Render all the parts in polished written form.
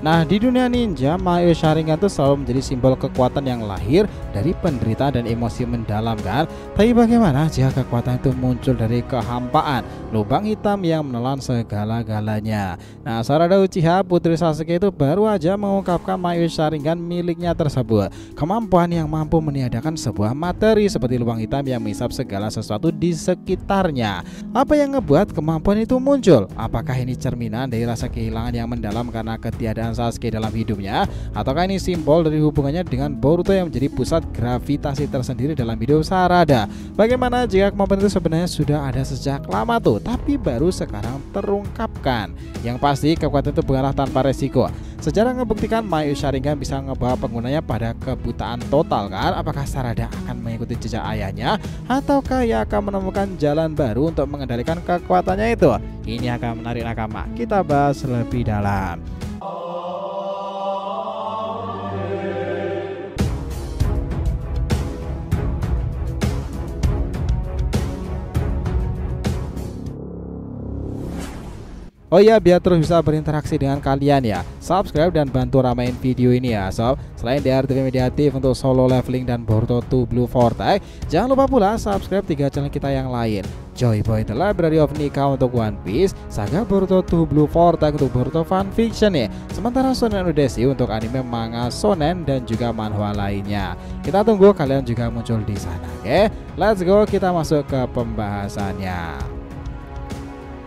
Nah, di dunia ninja, Maio Sharingan itu selalu menjadi simbol kekuatan yang lahir dari penderitaan dan emosi mendalam kan. Tapi bagaimana jika kekuatan itu muncul dari kehampaan, lubang hitam yang menelan segala-galanya? Nah, Sarada Uchiha, putri Sasuke itu baru aja mengungkapkan Maio Sharingan miliknya tersebut. Kemampuan yang mampu meniadakan sebuah materi seperti lubang hitam yang mengisap segala sesuatu di sekitarnya. Apa yang ngebuat kemampuan itu muncul? Apakah ini cerminan dari rasa kehilangan yang mendalam karena ketiadaan Sasuke dalam hidupnya, ataukah ini simbol dari hubungannya dengan Boruto yang menjadi pusat gravitasi tersendiri dalam hidup Sarada? Bagaimana jika kemampuan itu sebenarnya sudah ada sejak lama tuh, tapi baru sekarang terungkapkan? Yang pasti kekuatan itu bukanlah tanpa resiko. Sejarah ngebuktikan Maio Sharingan bisa ngebawa penggunanya pada kebutaan total kan. Apakah Sarada akan mengikuti jejak ayahnya, ataukah ia akan menemukan jalan baru untuk mengendalikan kekuatannya itu? Ini akan menarik nakama, kita bahas lebih dalam. Oh iya, biar terus bisa berinteraksi dengan kalian ya, subscribe dan bantu ramein video ini ya sob. Selain DRTV Mediatif untuk solo leveling dan Boruto 2 Blue Vortex, jangan lupa pula subscribe 3 channel kita yang lain: Joy Boy The Library of Nika untuk One Piece, Saga Boruto 2 Blue Vortex untuk Boruto Fanfiction nih. Sementara Shonen Udesi untuk anime, manga, shonen dan juga manhwa lainnya. Kita tunggu kalian juga muncul di sana. Oke, let's go, kita masuk ke pembahasannya.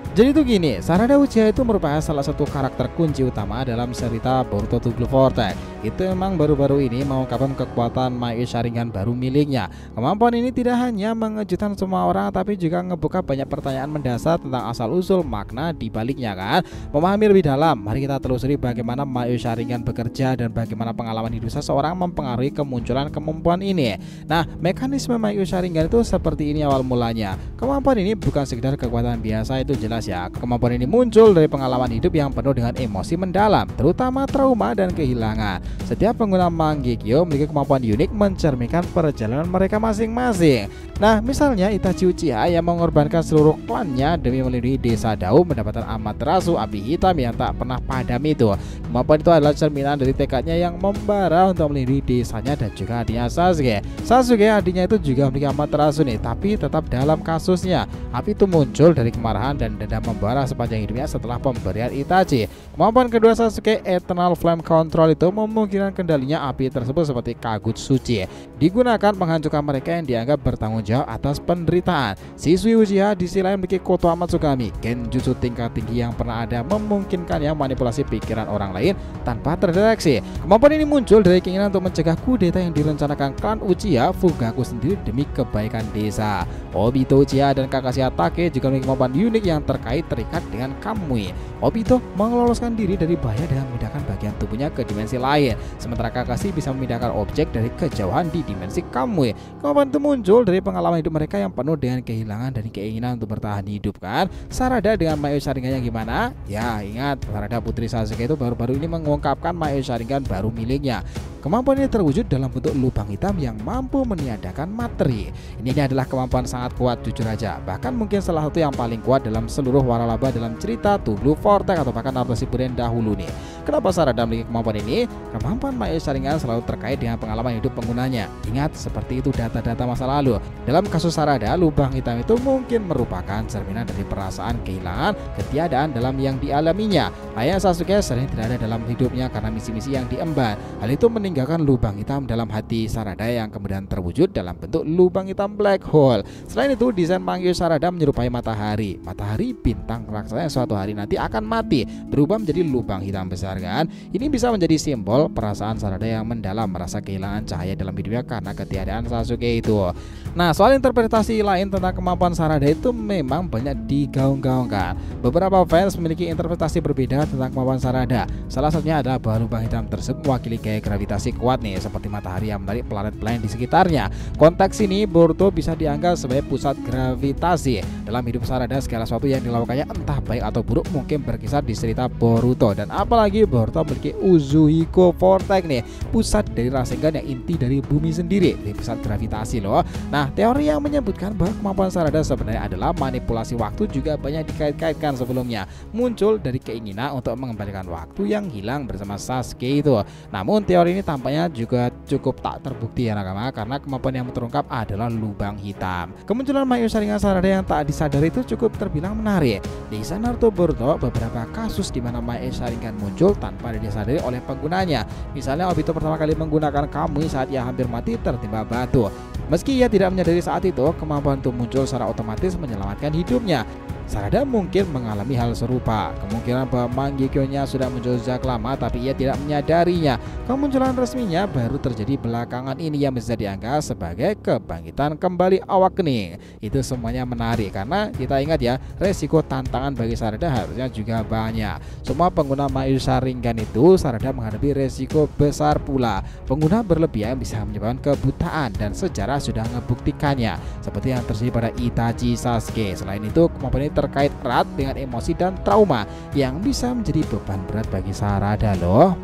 Jadi tuh gini, Sarada Uchiha itu merupakan salah satu karakter kunci utama dalam cerita Boruto 2 Blue Vortex. Itu memang baru-baru ini mengungkapkan kekuatan Maio Sharingan baru miliknya. Kemampuan ini tidak hanya mengejutkan semua orang, tapi juga ngebuka banyak pertanyaan mendasar tentang asal-usul makna di baliknya kan. Memahami lebih dalam, mari kita telusuri bagaimana Maio Sharingan bekerja dan bagaimana pengalaman hidup seseorang mempengaruhi kemunculan kemampuan ini. Nah, mekanisme Maio Sharingan itu seperti ini awal mulanya. Kemampuan ini bukan sekedar kekuatan biasa, itu jelas ya. Kemampuan ini muncul dari pengalaman hidup yang penuh dengan emosi mendalam, terutama trauma dan kehilangan. Setiap pengguna Mangekyo memiliki kemampuan unik mencerminkan perjalanan mereka masing-masing. Nah, misalnya Itachi Uchiha yang mengorbankan seluruh klannya demi melindungi desa Dao mendapatkan Amaterasu api hitam yang tak pernah padam itu. Kemampuan itu adalah cerminan dari tekadnya yang membara untuk melindungi desanya dan juga adiknya Sasuke. Sasuke adiknya itu juga memiliki Amaterasu nih, tapi tetap dalam kasusnya api itu muncul dari kemarahan dan dendam membara sepanjang hidupnya setelah pemberian Itachi. Kemampuan kedua Sasuke, Eternal Flame Control, itu memungkinkan kendalinya api tersebut seperti Kagutsuchi, digunakan menghancurkan mereka yang dianggap bertanggung jawab atas penderitaan. Shisui Uchiha di sisi lain memiliki Koto Amatsukami, genjutsu tingkat tinggi yang pernah ada, memungkinkan yang manipulasi pikiran orang lain tanpa terdeteksi. Kemampuan ini muncul dari keinginan untuk mencegah kudeta yang direncanakan klan Uchiha Fugaku sendiri demi kebaikan desa. Obito Uchiha dan Kakashi Hatake juga memiliki kemampuan unik yang terikat dengan Kamui. Obito meloloskan diri dari bahaya dengan memindahkan bagian tubuhnya ke dimensi lain, sementara Kakashi bisa memindahkan objek dari kejauhan di dimensi Kamui. Kemampuan itu muncul dari pengalaman hidup mereka yang penuh dengan kehilangan dan keinginan untuk bertahan hidup kan. Sarada dengan Maio Sharingan yang gimana? Ya, ingat, Sarada putri Sasuke itu baru-baru ini mengungkapkan Maio Sharingan baru miliknya. Kemampuan ini terwujud dalam bentuk lubang hitam yang mampu meniadakan materi. Ini adalah kemampuan sangat kuat jujur aja, bahkan mungkin salah satu yang paling kuat dalam seluruh waralaba dalam cerita 2 Blue Vortex atau bahkan Naruto Shippuden dahulu nih. Kenapa Sarada memiliki kemampuan ini? Kemampuan Maio Sharingan selalu terkait dengan pengalaman hidup penggunanya. Ingat, seperti itu data-data masa lalu. Dalam kasus Sarada, lubang hitam itu mungkin merupakan cerminan dari perasaan kehilangan, ketiadaan dalam yang dialaminya. Ayah Sasuke sering tidak ada dalam hidupnya karena misi-misi yang diemban. Hal itu meninggalkan lubang hitam dalam hati Sarada yang kemudian terwujud dalam bentuk lubang hitam black hole. Selain itu, desain Maio Sarada menyerupai matahari. Matahari bintang raksasa yang suatu hari nanti akan mati, berubah menjadi lubang hitam besar kan. Ini bisa menjadi simbol perasaan Sarada yang mendalam, merasa kehilangan cahaya dalam hidupnya karena ketiadaan Sasuke itu. Nah, soal interpretasi lain tentang kemampuan Sarada itu memang banyak digaung-gaungkan. Beberapa fans memiliki interpretasi berbeda tentang kemampuan Sarada. Salah satunya adalah bahwa lubang hitam tersebut mewakili gaya gravitasi kuat nih, seperti matahari yang menarik planet-planet di sekitarnya. Konteks ini, Boruto bisa dianggap sebagai pusat gravitasi. Dalam hidup Sarada, segala sesuatu yang dilakukannya entah baik atau buruk mungkin berkisar di cerita Boruto. Dan apalagi Boruto memiliki Uzuhiko Vortex nih, pusat dari Rasengan yang inti dari bumi sendiri, di pusat gravitasi loh. Nah, Nah, teori yang menyebutkan bahwa kemampuan Sarada sebenarnya adalah manipulasi waktu juga banyak dikait-kaitkan sebelumnya, muncul dari keinginan untuk mengembalikan waktu yang hilang bersama Sasuke itu. Namun teori ini tampaknya juga cukup tak terbukti ya nakama, karena kemampuan yang terungkap adalah lubang hitam. Kemunculan Mangekyo Sharingan Sarada yang tak disadari itu cukup terbilang menarik. Di kisah Naruto Boruto, beberapa kasus di mana Mangekyo Sharingan muncul tanpa disadari oleh penggunanya. Misalnya Obito pertama kali menggunakan Kamui saat ia hampir mati tertimpa batu. Meski ia tidak menyadari saat itu, kemampuan itu muncul secara otomatis menyelamatkan hidupnya. Sarada mungkin mengalami hal serupa. Kemungkinan bahwa Mangekyo-nya sudah muncul sejak lama tapi ia tidak menyadarinya. Kemunculan resminya baru terjadi belakangan ini yang bisa dianggap sebagai kebangkitan kembali awak kening. Itu semuanya menarik karena kita ingat ya, resiko tantangan bagi Sarada harusnya juga banyak. Semua pengguna Mangekyo Sharingan itu Sarada menghadapi resiko besar pula. Pengguna berlebihan bisa menyebabkan kebutaan dan sejarah sudah membuktikannya, seperti yang terjadi pada Itachi Sasuke. Selain itu, kemampuan ini terkait erat dengan emosi dan trauma yang bisa menjadi beban berat bagi Sarada loh.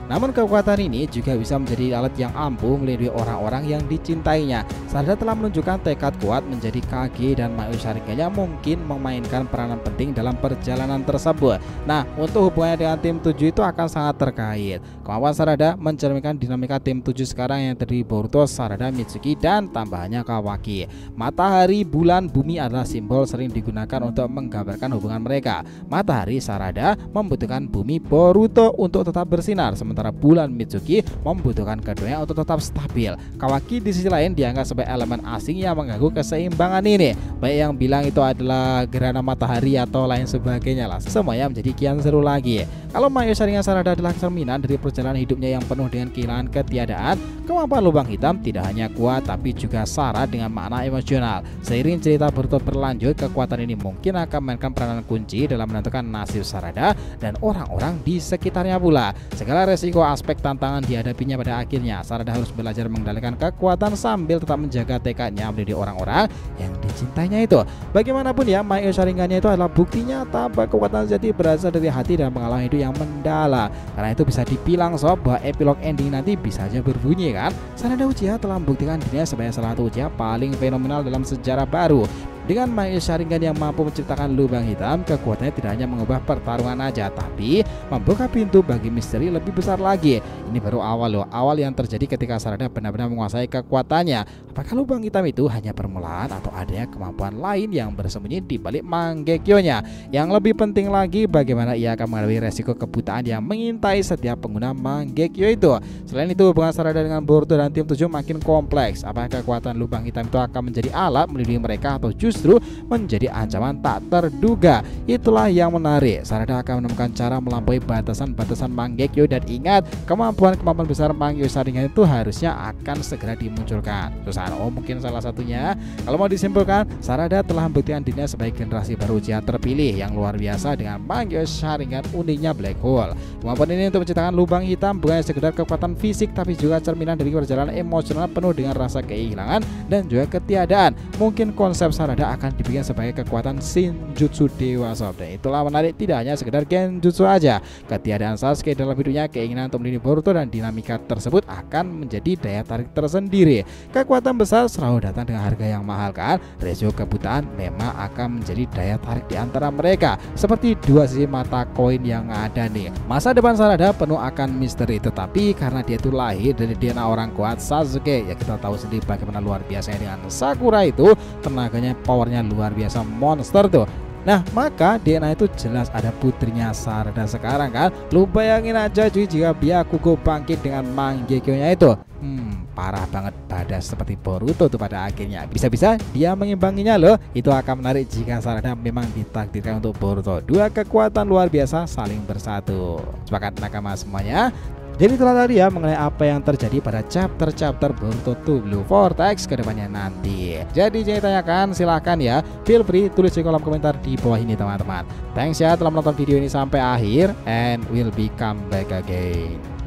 Namun kekuatan ini juga bisa menjadi alat yang ampuh melindungi orang-orang yang dicintainya. Sarada telah menunjukkan tekad kuat menjadi Kage dan Mangekyo Sharingan-nya mungkin memainkan peranan penting dalam perjalanan tersebut. Nah, untuk hubungannya dengan tim 7 itu akan sangat terkait. Kemampuan Sarada mencerminkan dinamika tim 7 sekarang yang terdiri Boruto, Sarada, Mitsuki, dan tambahannya Kawaki. Matahari, bulan, bumi adalah simbol sering digunakan untuk menggambarkan hubungan mereka. Matahari Sarada membutuhkan bumi Boruto untuk tetap bersinar, sementara bulan Mitsuki membutuhkan keduanya untuk tetap stabil. Kawaki di sisi lain dianggap sebagai elemen asing yang mengganggu keseimbangan ini. Baik yang bilang itu adalah gerhana matahari atau lain sebagainya lah. Semuanya menjadi kian seru lagi. Kalau Mangekyo Sharingan Sarada adalah cerminan dari perjalanan hidupnya yang penuh dengan kehilangan ketiadaan, kemampuan lubang hitam tidak hanya kuat tapi juga syarat dengan makna emosional. Seiring cerita Boruto berlanjut, kekuatan ini mungkin akan memainkan peranan kunci dalam menentukan nasib Sarada dan orang-orang di sekitarnya pula. Segala resiko aspek tantangan dihadapinya pada akhirnya, Sarada harus belajar mengendalikan kekuatan sambil tetap menjaga tekadnya mendidik orang-orang yang dicintainya itu. Bagaimanapun ya, Mangekyo Sharingan-nya itu adalah bukti nyata bahwa kekuatan sejati berasal dari hati dan pengalaman hidup yang mendalam. Karena itu bisa dibilang sob bahwa epilog ending nanti bisa aja berbunyi kan, Sarada Uchiha telah membuktikan dirinya sebagai salah satu Uchiha paling fenomenal dalam sejarah baru. Dengan Mangekyo Sharingan yang mampu menciptakan lubang hitam, kekuatannya tidak hanya mengubah pertarungan aja, tapi membuka pintu bagi misteri lebih besar lagi. Ini baru awal loh, awal yang terjadi ketika Sarada benar-benar menguasai kekuatannya. Apakah lubang hitam itu hanya permulaan atau adanya kemampuan lain yang bersembunyi di balik Mangekyo-nya? Yang lebih penting lagi, bagaimana ia akan menghadapi resiko kebutaan yang mengintai setiap pengguna Mangekyo itu. Selain itu, hubungan Sarada dengan Boruto dan tim 7 makin kompleks. Apakah kekuatan lubang hitam itu akan menjadi alat melindungi mereka atau justru menjadi ancaman tak terduga? Itulah yang menarik. Sarada akan menemukan cara melampaui batasan-batasan Mangekyo, dan ingat, kemampuan besar Mangekyo Sharingan itu harusnya akan segera dimunculkan. Susanoo mungkin salah satunya. Kalau mau disimpulkan, Sarada telah membuktikan dirinya sebagai generasi baru Uchiha terpilih yang luar biasa dengan Mangekyo Sharingan uniknya Black Hole. Kemampuan ini untuk menciptakan lubang hitam bukan sekedar kekuatan fisik, tapi juga cerminan dari perjalanan emosional penuh dengan rasa kehilangan dan juga ketiadaan. Mungkin konsep Sarada akan dibikin sebagai kekuatan Shinjutsu Dewa sob. Dan itulah menarik, tidak hanya sekedar genjutsu aja. Ketiadaan Sasuke dalam hidupnya, keinginan untuk melindungi Boruto, dan dinamika tersebut akan menjadi daya tarik tersendiri. Kekuatan besar selalu datang dengan harga yang mahal kan. Resiko kebutaan memang akan menjadi daya tarik di antara mereka, seperti dua sisi mata koin yang ada nih. Masa depan Sarada penuh akan misteri, tetapi karena dia itu lahir dari DNA orang kuat Sasuke, ya kita tahu sendiri bagaimana luar biasanya dengan Sakura itu, tenaganya, powernya luar biasa, monster tuh. Nah, maka DNA itu jelas ada putrinya Sarada sekarang kan. Lu bayangin aja cuy, jika Byakugo bangkit dengan Mangekyo-nya itu. Parah banget, badas seperti Boruto tuh pada akhirnya. Bisa-bisa dia mengimbanginya loh. Itu akan menarik jika Sarada memang ditakdirkan untuk Boruto. Dua kekuatan luar biasa saling bersatu. Sepakat nakama semuanya? Jadi itulah tadi ya mengenai apa yang terjadi pada chapter-chapter Boruto 2 Blue Vortex kedepannya nanti. Jadi jangan ditanyakan, silahkan ya, feel free tulis di kolom komentar di bawah ini teman-teman. Thanks ya telah menonton video ini sampai akhir, and we'll be come back again.